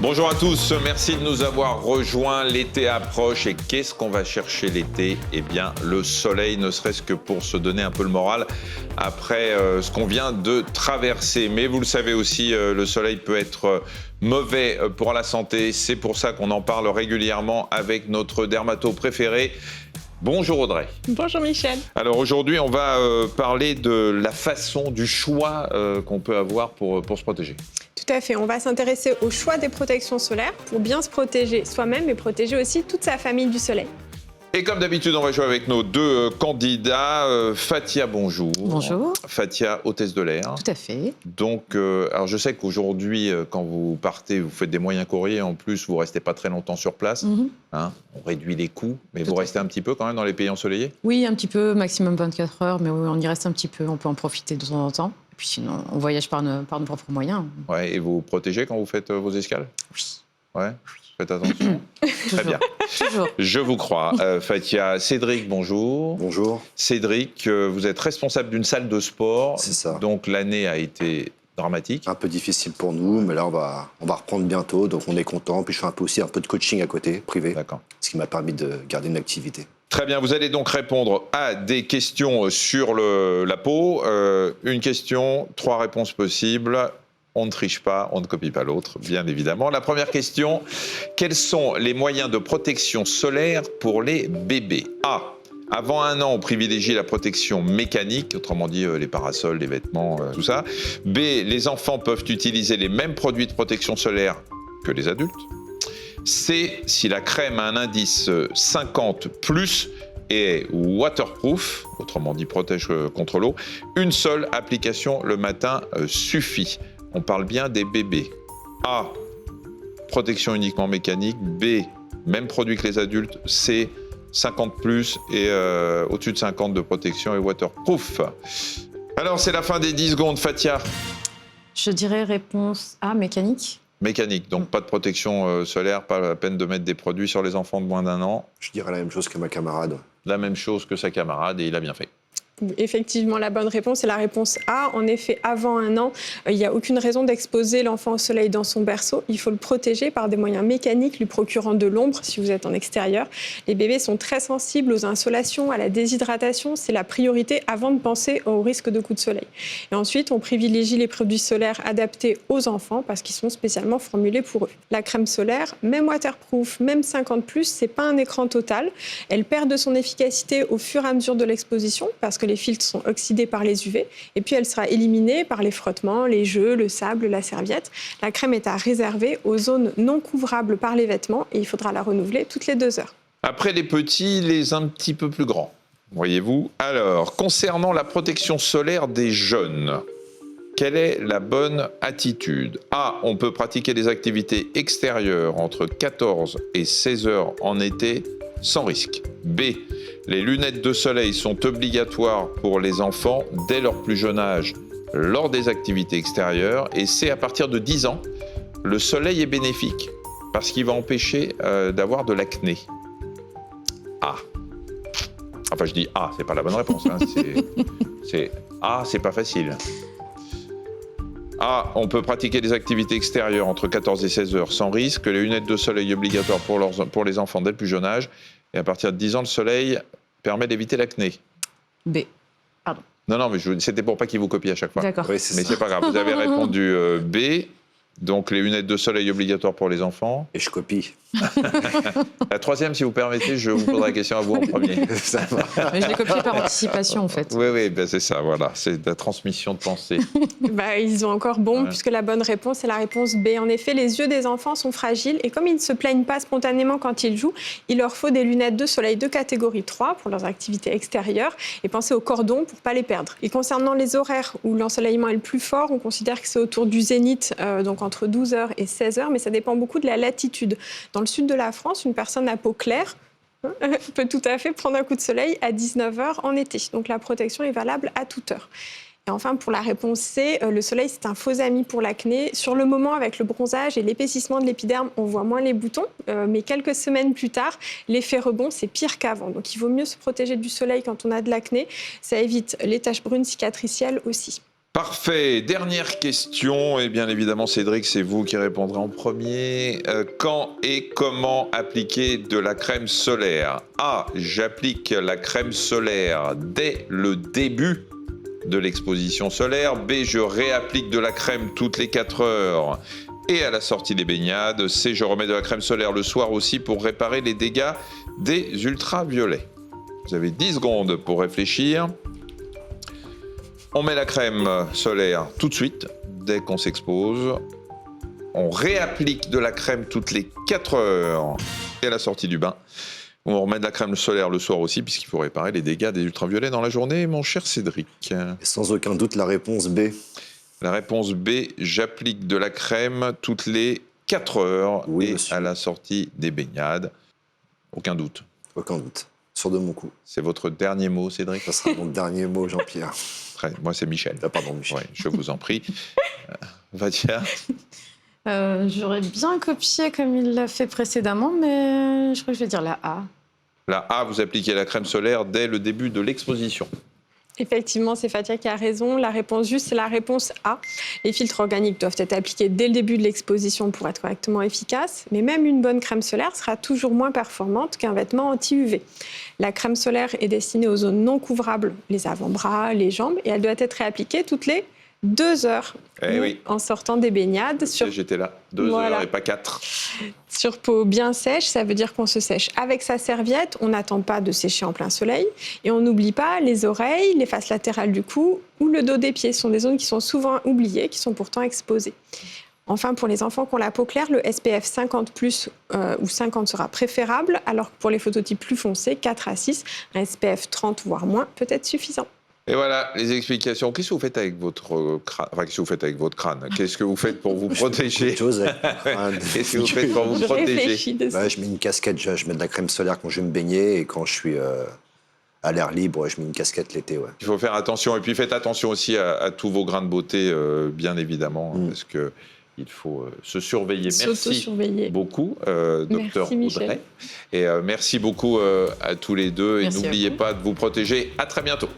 Bonjour à tous, merci de nous avoir rejoints. L'été approche et qu'est-ce qu'on va chercher l'été ? Eh bien, le soleil, ne serait-ce que pour se donner un peu le moral après ce qu'on vient de traverser. Mais vous le savez aussi, le soleil peut être mauvais pour la santé. C'est pour ça qu'on en parle régulièrement avec notre dermato préféré. Bonjour Audrey. Bonjour Michel. Alors aujourd'hui, on va parler de la façon, du choix qu'on peut avoir pour se protéger. Tout à fait, on va s'intéresser au choix des protections solaires pour bien se protéger soi-même et protéger aussi toute sa famille du soleil. Et comme d'habitude, on va jouer avec nos deux candidats. Fatia, bonjour. Bonjour. Fatia, hôtesse de l'air. Tout à fait. Donc, alors je sais qu'aujourd'hui, quand vous partez, vous faites des moyens courriers. En plus, vous ne restez pas très longtemps sur place. Hein, on réduit les coûts, mais vous restez un petit peu quand même dans les pays ensoleillés ? Oui, un petit peu, maximum 24 heures, mais oui, on y reste un petit peu. On peut en profiter de temps en temps. Puis sinon, on voyage par nos propres moyens. Ouais, et vous vous protégez quand vous faites vos escales ? Oui. Ouais. Faites attention. Très bien. Toujours. Je vous crois. Fatia, Cédric, bonjour. Bonjour. Cédric, vous êtes responsable d'une salle de sport. C'est ça. Donc l'année a été dramatique. Un peu difficile pour nous, mais là on va reprendre bientôt, donc on est content. Puis je fais aussi un peu de coaching à côté, privé, D'accord. ce qui m'a permis de garder une activité. Très bien, vous allez donc répondre à des questions sur la peau. Une question, 3 réponses possibles. On ne triche pas, on ne copie pas l'autre, bien évidemment. La première question, quels sont les moyens de protection solaire pour les bébés ? A. Avant 1 an, on privilégie la protection mécanique, autrement dit les parasols, les vêtements, tout ça. B. Les enfants peuvent utiliser les mêmes produits de protection solaire que les adultes. C. Si la crème a un indice 50+ et waterproof, autrement dit protège contre l'eau, une seule application le matin suffit. On parle bien des bébés. A. Protection uniquement mécanique. B. Même produit que les adultes. C. 50+ et au-dessus de 50 de protection et waterproof. Alors, c'est la fin des 10 secondes. Fatia. Je dirais réponse A, mécanique. Mécanique, donc pas de protection solaire, pas la peine de mettre des produits sur les enfants de moins d'1 an. Je dirais la même chose que ma camarade. La même chose que sa camarade et il a bien fait. Effectivement, la bonne réponse est la réponse A. En effet, avant 1 an, il n'y a aucune raison d'exposer l'enfant au soleil dans son berceau. Il faut le protéger par des moyens mécaniques lui procurant de l'ombre si vous êtes en extérieur. Les bébés sont très sensibles aux insolations, à la déshydratation. C'est la priorité avant de penser au risque de coups de soleil. Et ensuite, on privilégie les produits solaires adaptés aux enfants parce qu'ils sont spécialement formulés pour eux. La crème solaire, même waterproof, même 50+, c'est pas un écran total. Elle perd de son efficacité au fur et à mesure de l'exposition parce que les filtres sont oxydés par les UV et puis elle sera éliminée par les frottements, les jeux, le sable, la serviette. La crème est à réserver aux zones non couvrables par les vêtements et il faudra la renouveler toutes les 2 heures. Après les petits, les un petit peu plus grands, voyez-vous. Alors, concernant la protection solaire des jeunes, quelle est la bonne attitude ? A. On peut pratiquer des activités extérieures entre 14 et 16 heures en été sans risque. B. Les lunettes de soleil sont obligatoires pour les enfants dès leur plus jeune âge lors des activités extérieures. Et C. À partir de 10 ans, le soleil est bénéfique parce qu'il va empêcher d'avoir de l'acné. A. Enfin, je dis A, c'est pas la bonne réponse. Hein. C'est A, c'est pas facile. A. On peut pratiquer des activités extérieures entre 14 et 16 heures sans risque. Les lunettes de soleil obligatoires pour les enfants dès le plus jeune âge. Et à partir de 10 ans, le soleil permet d'éviter l'acné. B. Pardon. Non, mais c'était pour pas qu'il vous copie à chaque fois. D'accord. Oui, Mais c'est pas grave, vous avez répondu B. Donc les lunettes de soleil obligatoires pour les enfants. Et je copie. La troisième, si vous permettez, je vous poserai la question à vous en premier. Ça va. Mais je l'ai copié par anticipation, en fait. Oui, ben c'est ça, voilà. C'est de la transmission de pensée. Ils ont encore bon, Ouais. puisque la bonne réponse est la réponse B. En effet, les yeux des enfants sont fragiles et comme ils ne se plaignent pas spontanément quand ils jouent, il leur faut des lunettes de soleil de catégorie 3 pour leurs activités extérieures et pensez au cordon pour ne pas les perdre. Et concernant les horaires où l'ensoleillement est le plus fort, on considère que c'est autour du zénith, donc entre 12h et 16h, mais ça dépend beaucoup de la latitude. Dans le sud de la France, une personne à peau claire peut tout à fait prendre un coup de soleil à 19h en été. Donc la protection est valable à toute heure. Et enfin, pour la réponse C, le soleil, c'est un faux ami pour l'acné. Sur le moment, avec le bronzage et l'épaississement de l'épiderme, on voit moins les boutons. Mais quelques semaines plus tard, l'effet rebond, c'est pire qu'avant. Donc, il vaut mieux se protéger du soleil quand on a de l'acné. Ça évite les taches brunes cicatricielles aussi. Parfait. Dernière question. Et bien évidemment, Cédric, c'est vous qui répondrez en premier. Quand et comment appliquer de la crème solaire? A. J'applique la crème solaire dès le début de l'exposition solaire. B. Je réapplique de la crème toutes les 4 heures et à la sortie des baignades. C. Je remets de la crème solaire le soir aussi pour réparer les dégâts des ultraviolets. Vous avez 10 secondes pour réfléchir. On met la crème solaire tout de suite, dès qu'on s'expose. On réapplique de la crème toutes les 4 heures et à la sortie du bain. On remet de la crème solaire le soir aussi, puisqu'il faut réparer les dégâts des ultraviolets dans la journée, mon cher Cédric. Et sans aucun doute, la réponse B. La réponse B, j'applique de la crème toutes les 4 heures Oui, et monsieur. à la sortie des baignades. Aucun doute. Aucun doute. Sûr de mon coup. C'est votre dernier mot, Cédric? Ça sera mon dernier mot, Jean-Pierre. Moi, c'est Michel. Ah, pardon, Michel. Ouais, je vous en prie. Vadia. J'aurais bien copié comme il l'a fait précédemment, mais je crois que je vais dire la A. La A, vous appliquez la crème solaire dès le début de l'exposition. Effectivement, c'est Fatia qui a raison. La réponse juste, c'est la réponse A. Les filtres organiques doivent être appliqués dès le début de l'exposition pour être correctement efficaces. Mais même une bonne crème solaire sera toujours moins performante qu'un vêtement anti-UV. La crème solaire est destinée aux zones non couvrables, les avant-bras, les jambes, et elle doit être réappliquée toutes les 2 heures. Eh oui. En sortant des baignades. J'étais là, 2 Voilà. heures et pas 4. Sur peau bien sèche, ça veut dire qu'on se sèche avec sa serviette, on n'attend pas de sécher en plein soleil, et on n'oublie pas les oreilles, les faces latérales du cou ou le dos des pieds. Ce sont des zones qui sont souvent oubliées, qui sont pourtant exposées. Enfin, pour les enfants qui ont la peau claire, le SPF 50+, ou 50 sera préférable, alors que pour les phototypes plus foncés, 4 à 6, un SPF 30 voire moins peut être suffisant. Et voilà les explications. Qu'est-ce que vous faites avec votre crâne? Enfin, qu'est-ce que vous faites avec votre crâne? Qu'est-ce que vous faites pour vous protéger? Quelque chose. Qu'est-ce que vous faites pour vous Je protéger? réfléchis dessus. Bah, je mets une casquette, je mets de la crème solaire quand je vais me baigner et quand je suis à l'air libre, je mets une casquette l'été. Ouais. Il faut faire attention. Et puis faites attention aussi à tous vos grains de beauté, bien évidemment, parce que il faut se surveiller. Merci S'auto-surveiller. beaucoup, docteur Merci, Michel. Audrey. Et merci beaucoup à tous les deux. Merci et à n'oubliez vous. pas de vous protéger. À très bientôt.